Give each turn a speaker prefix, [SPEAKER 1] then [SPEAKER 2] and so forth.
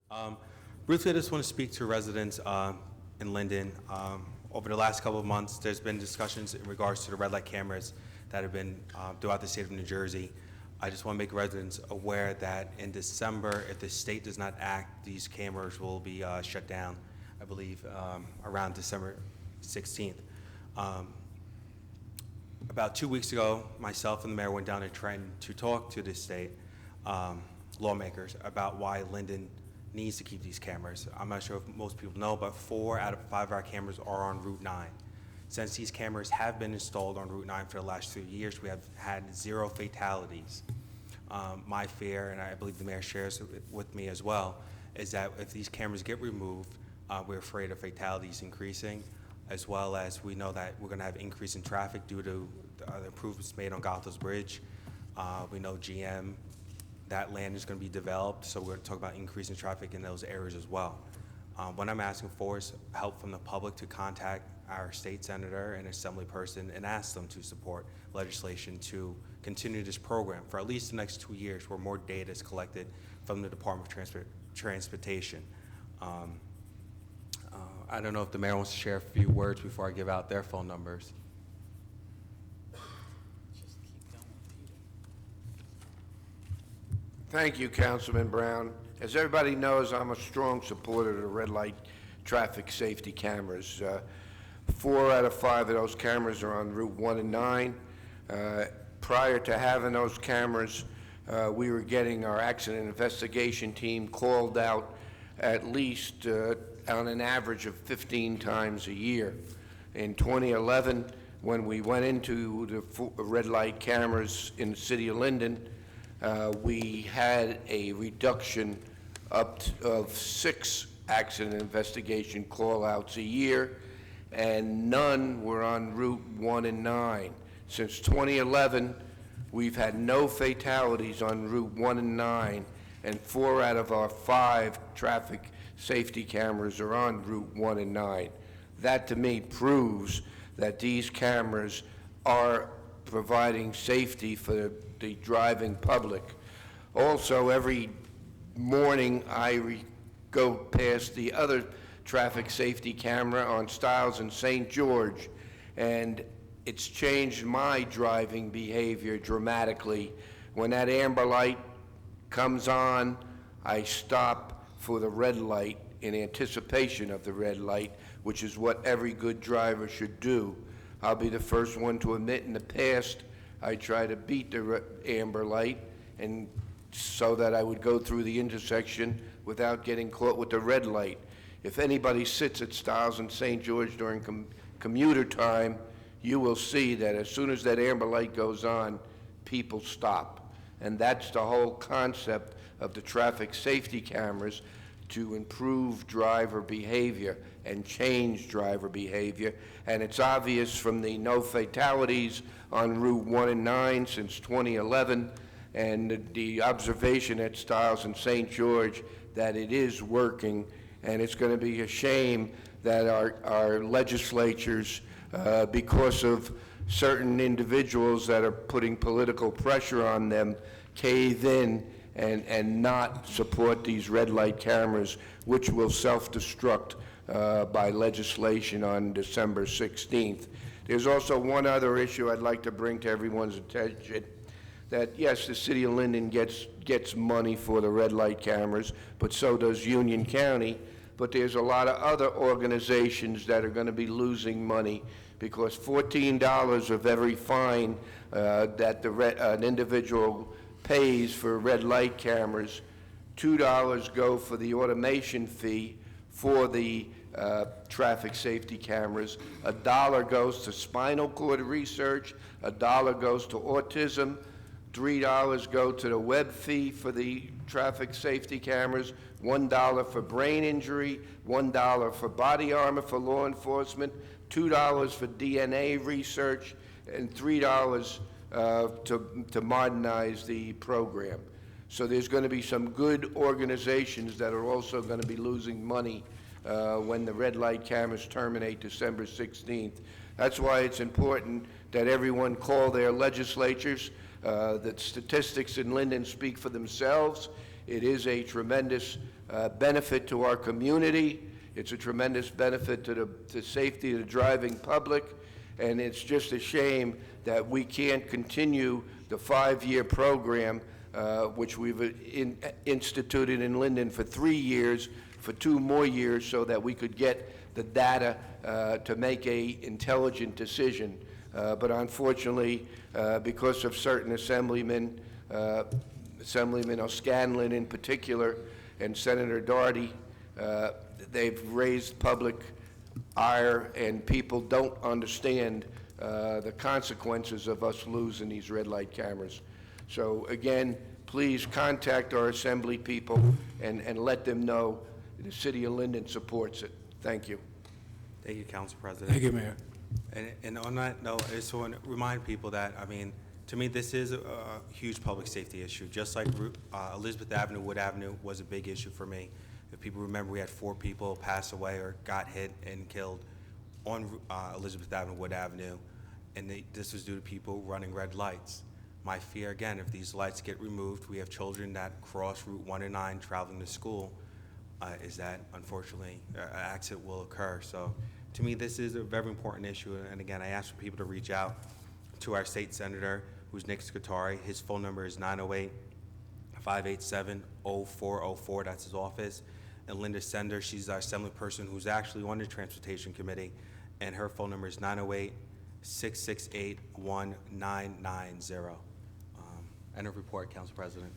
[SPEAKER 1] Um, Briefly, I just want to speak to residents in Linden. Over the last couple of months, there's been discussions in regards to the red light cameras that have been throughout the state of New Jersey. I just want to make residents aware that in December, if the state does not act, these cameras will be shut down, I believe, around December 16th. Um, about 2 weeks ago, myself and the mayor went down to Trenton to talk to the state lawmakers about why Linden needs to keep these cameras. I'm not sure if most people know, but 4 out of 5 of our cameras are on Route 9. Since these cameras have been installed on Route 9 for the last 3 years, we have had 0 fatalities. My fear, and I believe the mayor shares it with me as well, is that if these cameras get removed, we're afraid of fatalities increasing, as well as we know that we're going to have increase in traffic due to the improvements made on Gothels Bridge. We know GM, that land is going to be developed, so we're talking about increasing traffic in those areas as well. What I'm asking for is help from the public to contact our state senator and assembly person and ask them to support legislation to continue this program for at least the next 2 years, where more data is collected from the Department of Transportation. I don't know if the mayor wants to share a few words before I give out their phone numbers.
[SPEAKER 2] Thank you, Councilman Brown. As everybody knows, I'm a strong supporter of the red light traffic safety cameras. 4 out of 5 of those cameras are on Route 1 and 9. Prior to having those cameras, we were getting our accident investigation team called out at least on an average of 15 times a year. In 2011, when we went into the red light cameras in the city of Linden, we had a reduction of 6 accident investigation call-outs a year, and none were on Route 1 and 9. Since 2011, we've had no fatalities on Route 1 and 9, and 4 out of our 5 traffic safety cameras are on Route 1 and 9. That, to me, proves that these cameras are providing safety for the driving public. Also, every morning I go past the other traffic safety camera on Stiles and St. George, and it's changed my driving behavior dramatically. When that amber light comes on, I stop for the red light in anticipation of the red light, which is what every good driver should do. I'll be the first one to admit, in the past, I try to beat the amber light, and so that I would go through the intersection without getting caught with the red light. If anybody sits at Stiles and St. George during commuter time, you will see that as soon as that amber light goes on, people stop. And that's the whole concept of the traffic safety cameras, to improve driver behavior and change driver behavior. And it's obvious from the no fatalities on Route 1 and 9 since 2011, and the observation at Stiles and St. George, that it is working. And it's going to be a shame that our legislatures, because of certain individuals that are putting political pressure on them, cave in and not support these red light cameras, which will self-destruct by legislation on December 16th. There's also one other issue I'd like to bring to everyone's attention, that yes, the city of Linden gets money for the red light cameras, but so does Union County. But there's a lot of other organizations that are going to be losing money, because $14 of every fine that an individual pays for red light cameras, $2 go for the automation fee for the traffic safety cameras, $1 goes to spinal cord research, $1 goes to autism, $3 go to the web fee for the traffic safety cameras, $1 for brain injury, $1 for body armor for law enforcement, $2 for DNA research, and $3 to modernize the program. So there's going to be some good organizations that are also going to be losing money when the red light cameras terminate December 16th. That's why it's important that everyone call their legislatures. The statistics in Linden speak for themselves. It is a tremendous benefit to our community. It's a tremendous benefit to the safety of the driving public, and it's just a shame that we can't continue the 5-year program, which we've instituted in Linden for 3 years, for 2 more years, so that we could get the data to make a intelligent decision. But unfortunately, because of certain Assemblyman O'Scanlan in particular, and Senator Doherty, they've raised public ire, and people don't understand the consequences of us losing these red light cameras. So again, please contact our Assembly people and let them know the City of Linden supports it. Thank you.
[SPEAKER 1] Thank you, Council President.
[SPEAKER 3] Thank you, Mayor.
[SPEAKER 1] And on that note, I just want to remind people that, I mean, to me, this is a huge public safety issue. Just like Elizabeth Avenue, Wood Avenue was a big issue for me. If people remember, we had 4 people pass away or got hit and killed on Elizabeth Avenue, Wood Avenue, and this was due to people running red lights. My fear, again, if these lights get removed, we have children that cross Route 1 and 9 traveling to school, is that, unfortunately, an accident will occur. So, to me, this is a very important issue, and again, I ask for people to reach out to our state senator, who's Nick Scutari. His phone number is 908-587-0404. That's his office. And Linda Sender, she's our assembly person who's actually on the Transportation Committee, and her phone number is 908-668-1990. End of report, Council President.